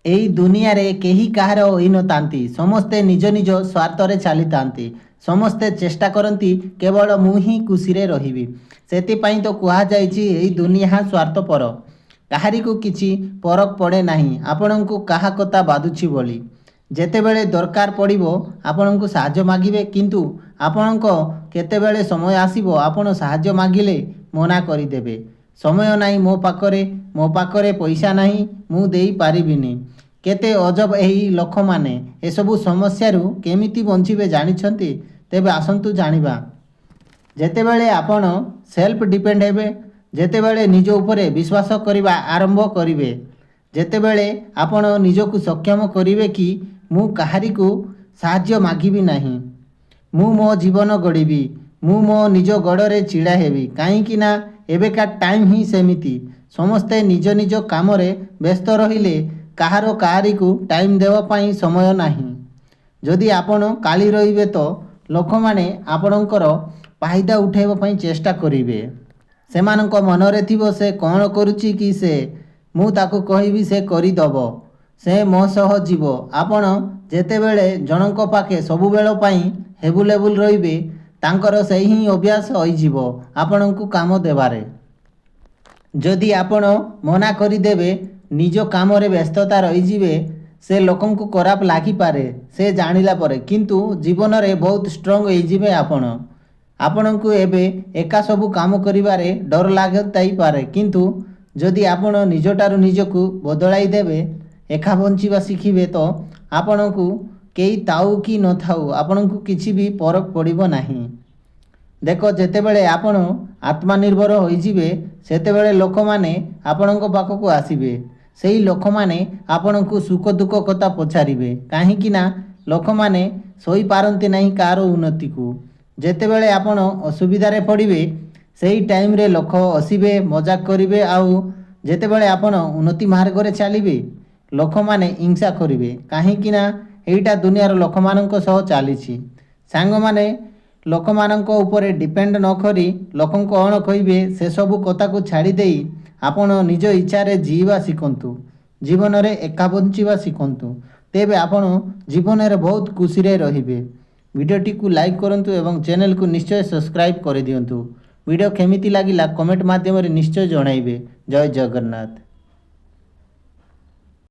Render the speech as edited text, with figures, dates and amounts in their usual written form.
এই দুনিয়াରେ କେହି କାହାର ହୋଇନଥାନ୍ତି। ସମସ୍ତେ ନିଜ ନିଜ ସ୍ୱାର୍ଥରେ ଚାଲିଥାନ୍ତି। ସମସ୍ତେ ଚେଷ୍ଟା କରନ୍ତି କେବଳ ମୁଁ ହିଁ ଖୁସିରେ ରହିବି। ସେଥିପାଇଁ ତ କୁହାଯାଇଛି ଏଇ ଦୁନିଆ ସ୍ୱାର୍ଥପର। କାହାରିକୁ କିଛି ଫରକ ପଡ଼େ ନାହିଁ ଆପଣଙ୍କୁ କାହା କଥା ବାଧୁଛି ବୋଲି। ଯେତେବେଳେ ଦରକାର ପଡ଼ିବ ଆପଣଙ୍କୁ ସାହାଯ୍ୟ ମାଗିବେ, କିନ୍ତୁ ଆପଣଙ୍କ କେତେବେଳେ ସମୟ ଆସିବ ଆପଣ ସାହାଯ୍ୟ ମାଗିଲେ ମନା କରିଦେବେ। ସମୟ ନାହିଁ ମୋ ପାଖରେ ପଇସା ନାହିଁ, ମୁଁ ଦେଇପାରିବିନି। କେତେ ଅଜବ ଏହି ଲୋକମାନେ। ଏସବୁ ସମସ୍ୟାରୁ କେମିତି ବଞ୍ଚିବେ ଜାଣିଛନ୍ତି? ତେବେ ଆସନ୍ତୁ ଜାଣିବା। ଯେତେବେଳେ ଆପଣ ସେଲ୍ଫ ଡିପେଣ୍ଡ ହେବେ, ଯେତେବେଳେ ନିଜ ଉପରେ ବିଶ୍ୱାସ କରିବା ଆରମ୍ଭ କରିବେ, ଯେତେବେଳେ ଆପଣ ନିଜକୁ ସକ୍ଷମ କରିବେ କି ମୁଁ କାହାରିକୁ ସାହାଯ୍ୟ ମାଗିବି ନାହିଁ, ମୁଁ ମୋ ଜୀବନ ଗଢ଼ିବି, ମୁଁ ମୋ ନିଜ ଗୋଡ଼ରେ ଛିଡ଼ା ହେବି। କାହିଁକି ନା ଏବେକା ଟାଇମ୍ ହିଁ ସେମିତି। ସମସ୍ତେ ନିଜ ନିଜ କାମରେ ବ୍ୟସ୍ତ ରହିଲେ କାହାରିକୁ ଟାଇମ୍ ଦେବା ପାଇଁ ସମୟ ନାହିଁ। ଯଦି ଆପଣ କାଳି ରହିବେ ତ ଲୋକମାନେ ଆପଣଙ୍କର ଫାଇଦା ଉଠାଇବା ପାଇଁ ଚେଷ୍ଟା କରିବେ। ସେମାନଙ୍କ ମନରେ ଥିବ ସେ କ'ଣ କରୁଛି କି ସେ, ମୁଁ ତାକୁ କହିବି ସେ କରିଦେବ, ସେ ମୋ ସହ ଯିବ। ଆପଣ ଯେତେବେଳେ ଜଣଙ୍କ ପାଖେ ସବୁବେଳ ପାଇଁ ହେବୁଲେବୁଲ ରହିବେ ତାଙ୍କର ସେହି ହିଁ ଅଭ୍ୟାସ ହୋଇଯିବ ଆପଣଙ୍କୁ କାମ ଦେବାରେ। ଯଦି ଆପଣ ମନା କରିଦେବେ, ନିଜ କାମରେ ବ୍ୟସ୍ତତା ରହିଯିବେ, ସେ ଲୋକଙ୍କୁ ଖରାପ ଲାଗିପାରେ ସେ ଜାଣିଲା ପରେ, କିନ୍ତୁ ଜୀବନରେ ବହୁତ ଷ୍ଟ୍ରଙ୍ଗ ହୋଇଯିବେ ଆପଣ। ଆପଣଙ୍କୁ ଏବେ ଏକା ସବୁ କାମ କରିବାରେ ଡର ଲାଗୁଥାଇପାରେ, କିନ୍ତୁ ଯଦି ଆପଣ ନିଜଠାରୁ ନିଜକୁ ବଦଳାଇ ଦେବେ, ଏକା ବଞ୍ଚିବା ଶିଖିବେ ତ ଆପଣଙ୍କୁ କେହି ଥାଉ କି ନଥାଉ ଆପଣଙ୍କୁ କିଛି ବି ଫରକ ପଡ଼ିବ ନାହିଁ। ଦେଖ, ଯେତେବେଳେ ଆପଣ ଆତ୍ମନିର୍ଭର ହୋଇଯିବେ ସେତେବେଳେ ଲୋକମାନେ ଆପଣଙ୍କ ପାଖକୁ ଆସିବେ। ସେହି ଲୋକମାନେ ଆପଣଙ୍କୁ ସୁଖ ଦୁଃଖ କଥା ପଚାରିବେ। କାହିଁକି ନା ଲୋକମାନେ ସହିପାରନ୍ତି ନାହିଁ କାହାର ଉନ୍ନତିକୁ। ଯେତେବେଳେ ଆପଣ ଅସୁବିଧାରେ ପଡ଼ିବେ ସେହି ଟାଇମ୍ରେ ଲୋକ ହସିବେ, ମଜାକ କରିବେ। ଆଉ ଯେତେବେଳେ ଆପଣ ଉନ୍ନତି ମାର୍ଗରେ ଚାଲିବେ ଲୋକମାନେ ହିଂସା କରିବେ। କାହିଁକି ନା ଏଇଟା ଦୁନିଆର ଲୋକମାନଙ୍କ ସହ ଚାଲିଛି। ସାଙ୍ଗମାନେ ଲୋକମାନଙ୍କ ଉପରେ ଡିପେଣ୍ଡ ନ କରି ଲୋକଙ୍କୁ କ'ଣ କହିବେ ସେସବୁ କଥାକୁ ଛାଡ଼ି ଦେଇ ଆପଣ ନିଜ ଇଚ୍ଛାରେ ଜୀଇବା ଶିଖନ୍ତୁ। ଜୀବନରେ ଏକା ବଞ୍ଚିବା ଶିଖନ୍ତୁ। ତେବେ ଆପଣ ଜୀବନରେ ବହୁତ ଖୁସିରେ ରହିବେ। ଭିଡ଼ିଓଟିକୁ ଲାଇକ୍ କରନ୍ତୁ ଏବଂ ଚ୍ୟାନେଲକୁ ନିଶ୍ଚୟ ସବସ୍କ୍ରାଇବ୍ କରିଦିଅନ୍ତୁ। ଭିଡ଼ିଓ କେମିତି ଲାଗିଲା କମେଣ୍ଟ ମାଧ୍ୟମରେ ନିଶ୍ଚୟ ଜଣାଇବେ। ଜୟ ଜଗନ୍ନାଥ।